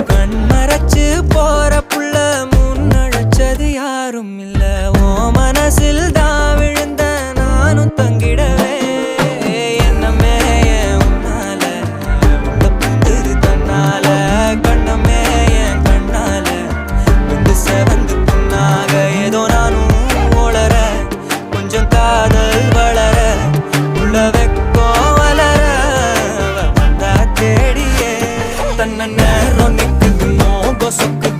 கண்மறைச்சு போற புள்ள முன்னழைச்சது யாரும் இல்ல. ஓ மனசில் தான் விழுந்த நானும் தங்கிடவே என்னமே உன்னால உள்ள புந்துரு தன்னால கண்ணமே என் கண்ணால வந்து செவந்து புண்ணாக ஏதோ நானும் ஓளற கொஞ்சம் காதல் வளர உள்ள வெக்கோ வளர வந்தா தேடியே தன்ன நேரம் நிக்குது மோகம் சொக்குது